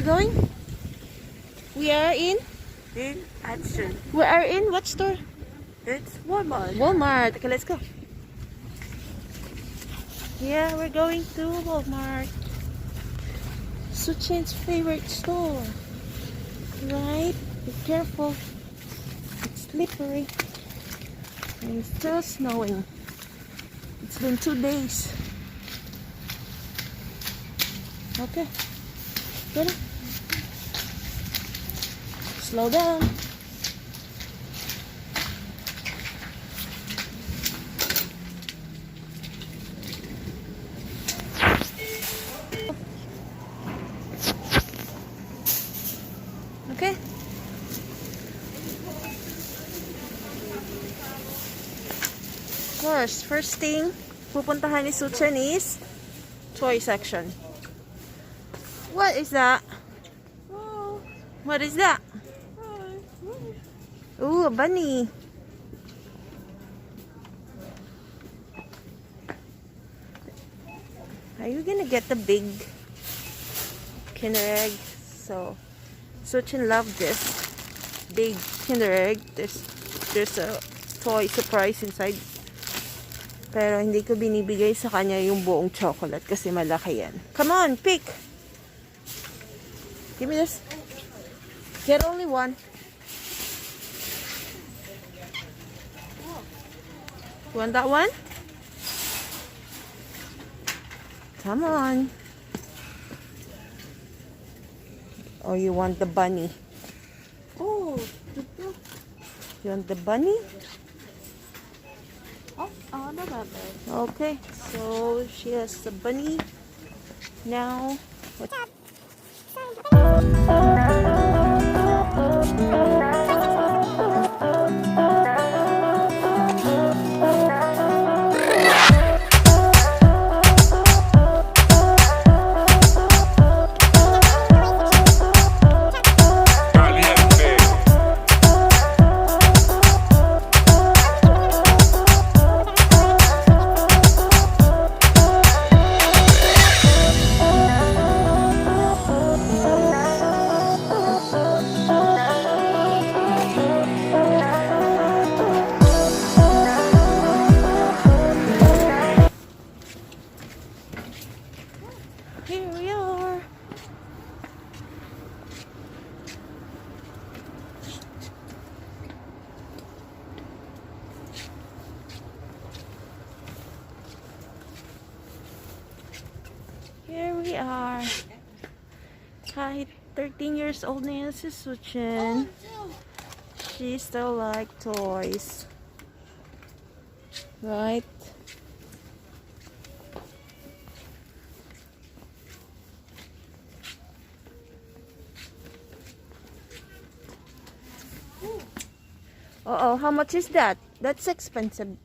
we going? We are in? In action. We are in what store? It's Walmart. Walmart. Okay, let's go. Yeah, we're going to Walmart. Suchin's favorite store. Right? Be careful. It's slippery. And it's still snowing. It's been 2 days. Okay. Get it. Slow down. Okay. Of course, first thing pupuntahan ni Suchin is toy section. What is that? Oh, What is that? Ooh, a bunny. Are you gonna get the big Kinder Egg? So, Suchin loved this big Kinder Egg. There's a toy surprise inside. Pero hindi ko binibigay sa kanya yung buong chocolate kasi malaki yan. Come on, pick! Give me this. Get only one. You want that one? Come on. Or you want the bunny? oh, You want the bunny? no matter. Okay, so she has the bunny. Now, what's up? Here we are. Here we are. Kahit 13 years old na yan si Suchin, she still like toys. Right? Uh-oh, how much is that? That's expensive.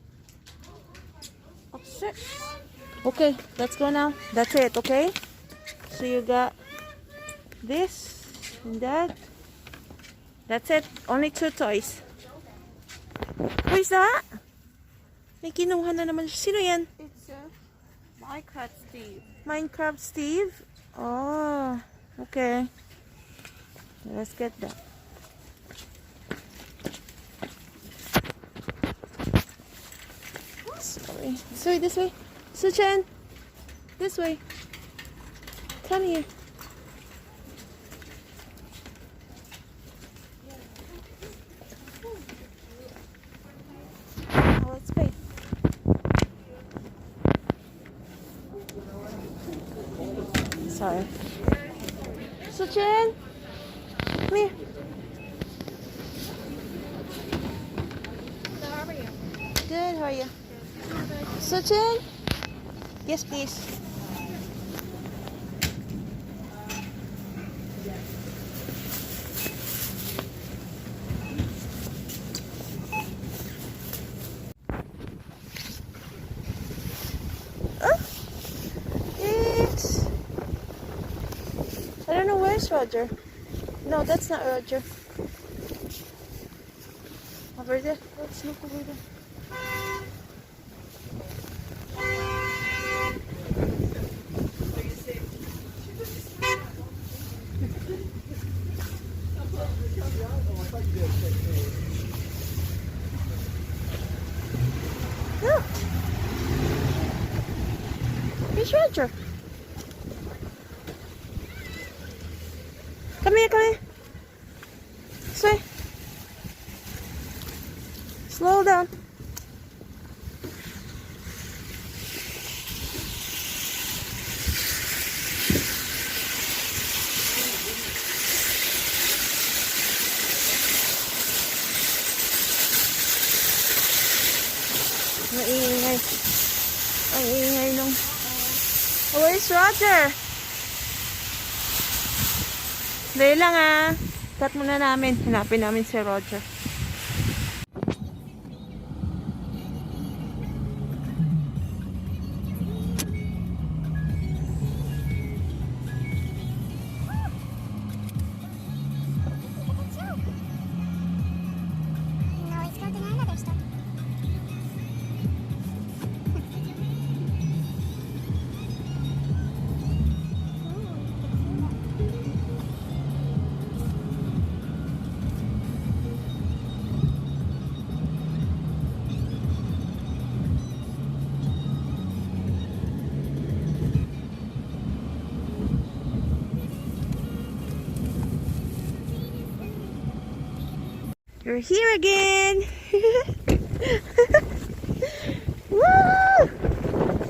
Okay, let's go now. That's it, okay? So you got this and that. That's it. Only 2 toys. Who is that? May kinuha na naman. Sino yan? It's Minecraft Steve. Minecraft Steve? Oh, okay. Let's get that. Sorry. This way. Suchin. This way. Come here. Now let's pay. Sorry. Suchin. Come here. So how are you? Good, how are you? Suchin? Yes, please. Oh, it's... I don't know, where's Roger? No, that's not Roger. Over there. Let's look over there. There's Roger. Come here, come here. This way. Slow down. Maingay. Ang ingay nung... Oh, where's Roger? Dali lang ah. Cut muna namin. Hanapin namin si Roger. You're here again! Woo!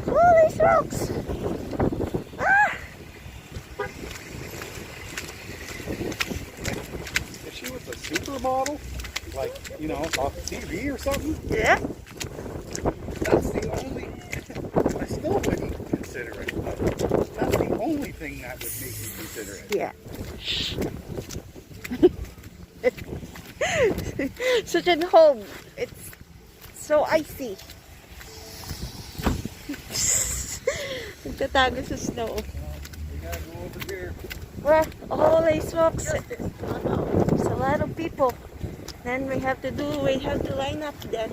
Oh, these rocks! Ah! If she was a supermodel, like, you know, off TV or something, Yeah? that's the only, I still wouldn't consider it, but that's the only thing that would make me consider it. Yeah. Such a home. It's so icy. Nagtatago sa snow. We gotta go over here. Where all these rocks. There's a lot of people. Then we have to line up then.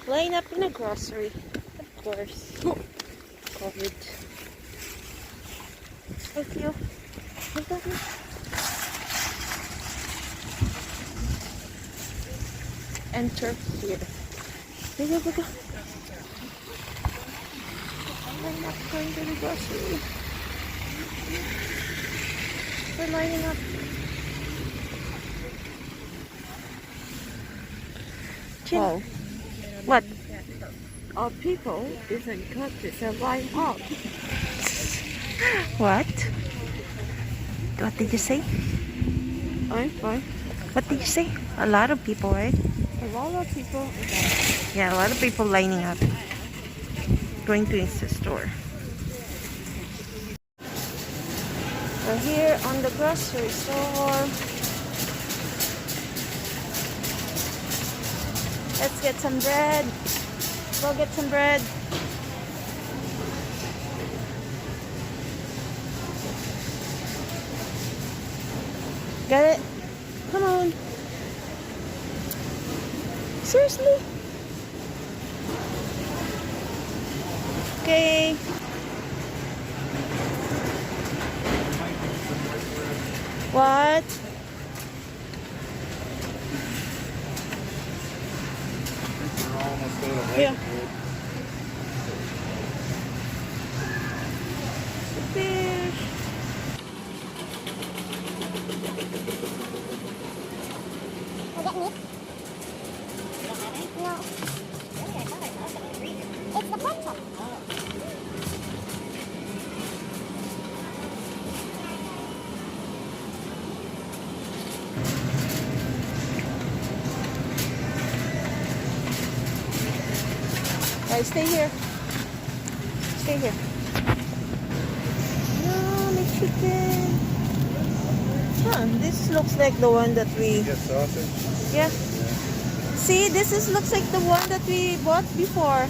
Line up in a grocery. Of course. COVID. Thank you. Enter here. Go. I'm not going to the grocery. We're lining up. Wow. What? Our people isn't cut to survive up. What? What did you say? I'm fine. What did you say? A lot of people, right? A lot of people. Yeah, a lot of people lining up. Going to the store. We're here on the grocery store. Let's get some bread. Go get some bread. Got it? Come on. Seriously? Okay. What? We're almost out of Yeah. Lakewood. Fish. We'll get meat. No. It's the pork chop. Alright, stay here. Stay here. No, my chicken. Huh, this looks like the one that we... Get sausage. Yeah. See, looks like the one that we bought before.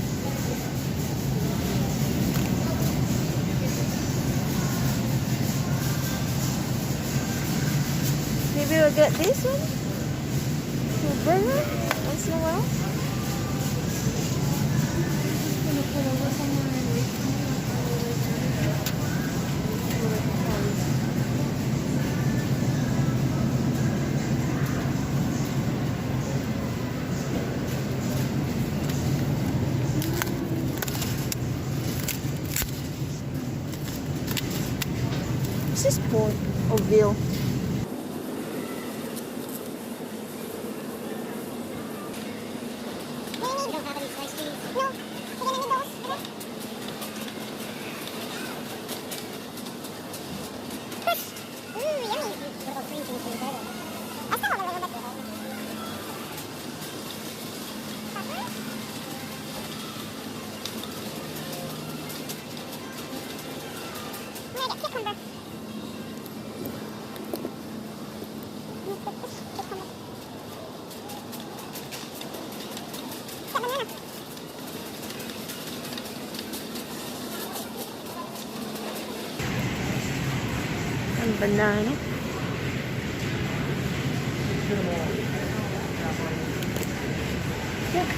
Maybe we'll get this one? To burger once in a while? Gonna put over somewhere and wait. What's this port or veal? We don't have any sliced cheese. No. Can I get those? Okay. Fish. Ooh, yummy. What about cream cheese for your burger? I still have a little bit. Pepper? I'm gonna get cucumber. Cucumber. Get banana. And banana. Yeah.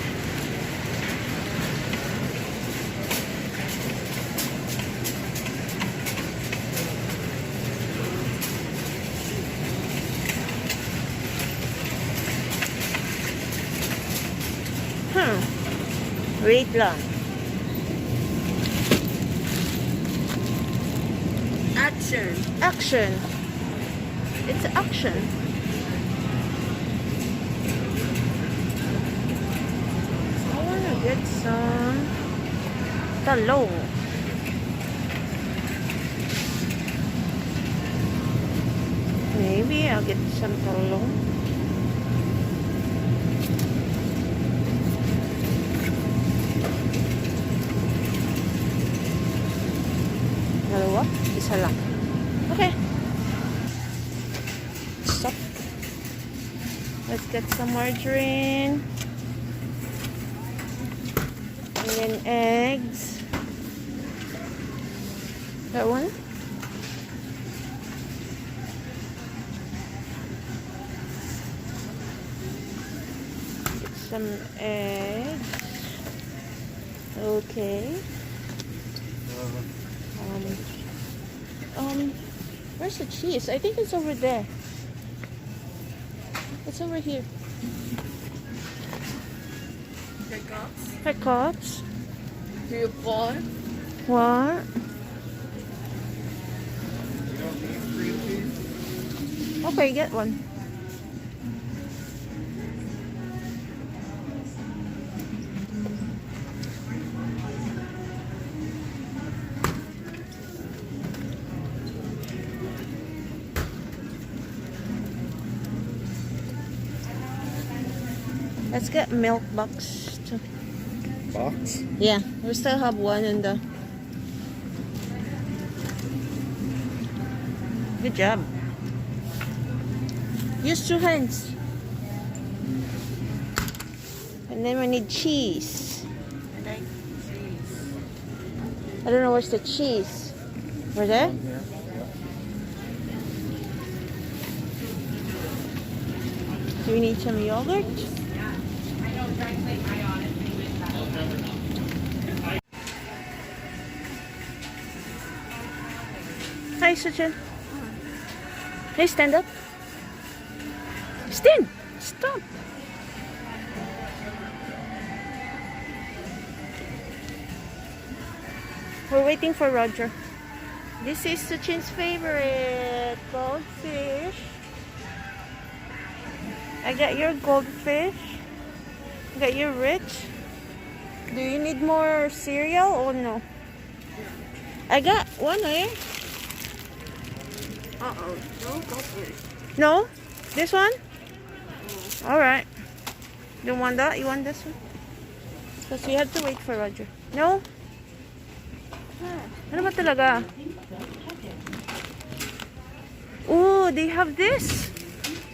Wait lang. Action. Action. It's action. I wanna get some talong. Maybe I'll get some talong. Dalawa? Isa lang. Okay. Stop. Let's get some margarine. And then eggs. That one? Get some eggs. Okay. Where's the cheese? I think it's over there. It's over here. Pecos. Do you want? What? You don't need cream cheese? Okay, get one. Let's get milk box too. Box? Yeah, we still have one in the. Good job. Use 2 hands. And then we need cheese. I like cheese. I don't know where's the cheese. Where there? Yeah. Do we need some yogurt? Hi, Sachin. Hey, stand up. Stand. Stop. We're waiting for Roger. This is Sachin's favorite goldfish. I got your goldfish. I got your rich. Do you need more cereal or no? I got one, eh? Uh-oh. No, go for it. No? This one? Alright. You want that? You want this one? Because we have to wait for Roger. No? Ano ba talaga? Oh, they have this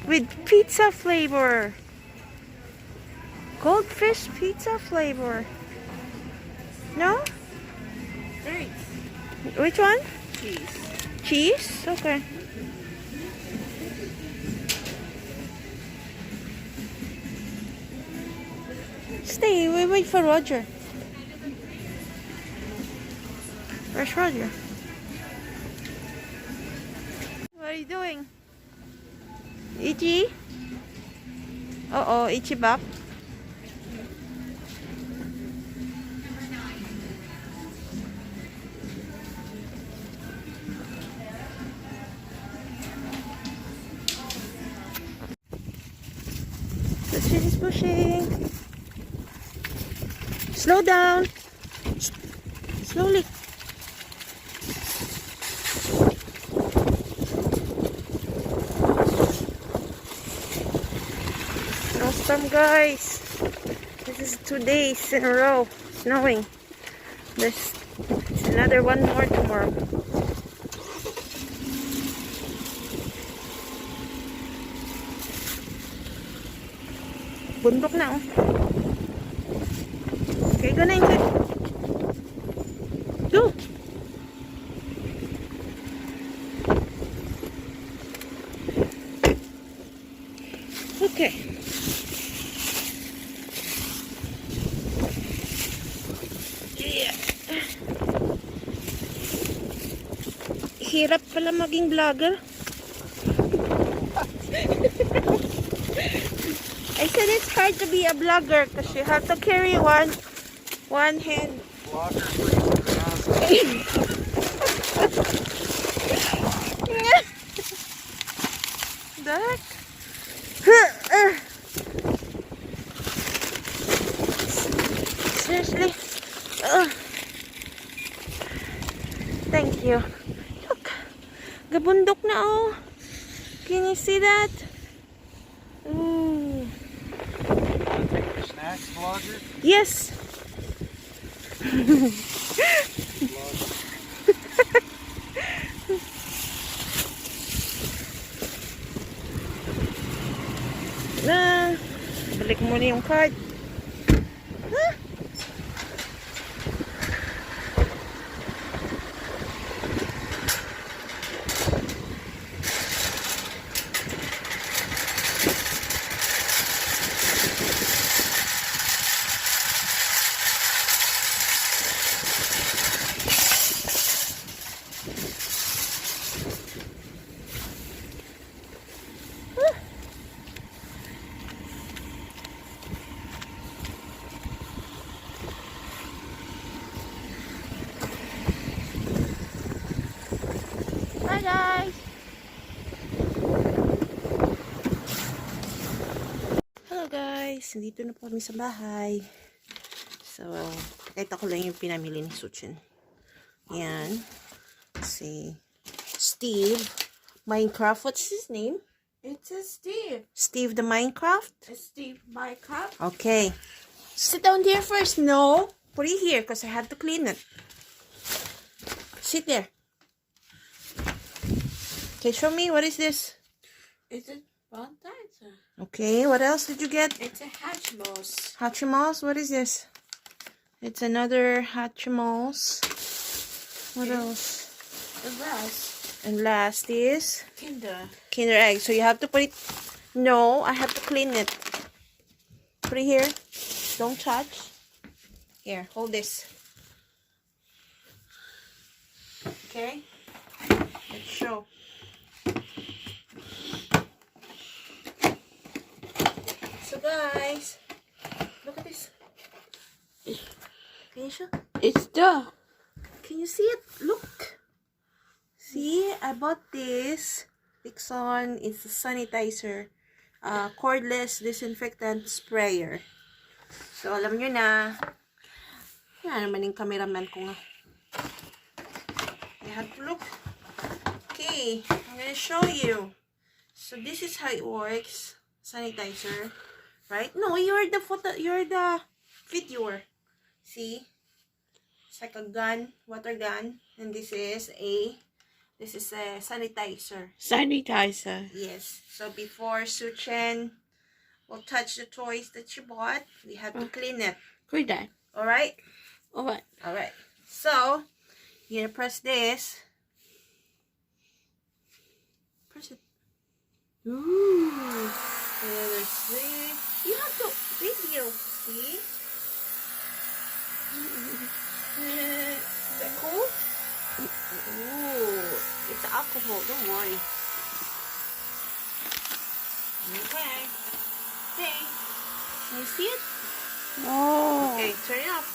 with pizza flavor. Goldfish pizza flavor. No? Thanks. Which one? Cheese. Cheese? Okay. Stay, we wait for Roger. Where's Roger? What are you doing? Itchy? Uh-oh, itchy bop. He's pushing. Slow down. Slowly. Snowstorm, guys. This is 2 days in a row snowing. There's another one more tomorrow. Bundok na, oh. Okay, go na inside. Go! Okay. Yeah. Hirap pala maging vlogger. I said it's hard to be a vlogger because you have to carry one hand. That. Seriously. Thank you. Look, gabundok na, oh. Can you see that? Ooh. Take the snacks, vlogger. Yes. Na, balik mo na yung card. Huh? Hi guys! Hello guys! Nandito na po kami sa bahay. So, ito ko lang yung pinamili ni Suchin. Yan. Si Steve. Minecraft. What's his name? It's a Steve. Steve the Minecraft? It's Steve Minecraft. Okay. Sit down there first. No. Put it here because I have to clean it. Sit there. Okay, show me. What is this? It's a Valentine's. Okay, what else did you get? It's a Hatchimals. Hatchimals? What is this? It's another Hatchimals. What else? The last. And last is Kinder. Kinder Egg. So you have to put it... No, I have to clean it. Put it here. Don't touch. Here, hold this. Okay? Let's show. So guys, look at this. Can you show? It's the. Can you see it? Look. See, I bought this. Dixon. It's a sanitizer. Cordless disinfectant sprayer. So, alam nyo na. Yan naman yung cameraman ko nga. I have to look. Okay, I'm gonna show you. So, this is how it works. Sanitizer. Right? No, you're the videwer. See? It's like a gun, water gun. And this is a sanitizer. Sanitizer. Yes. So before Suchen will touch the toys that she bought, we have to clean it. Good day. Alright? Alright. Alright. So, you're gonna press this. Press it. Ooh. Another sleeve. You have to video, see? Is that cool? Ooh. It's alcohol, don't worry. Okay. Okay. Can you see it? Oh. Okay, turn it off.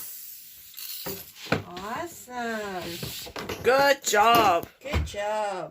Awesome. Good job. Good job.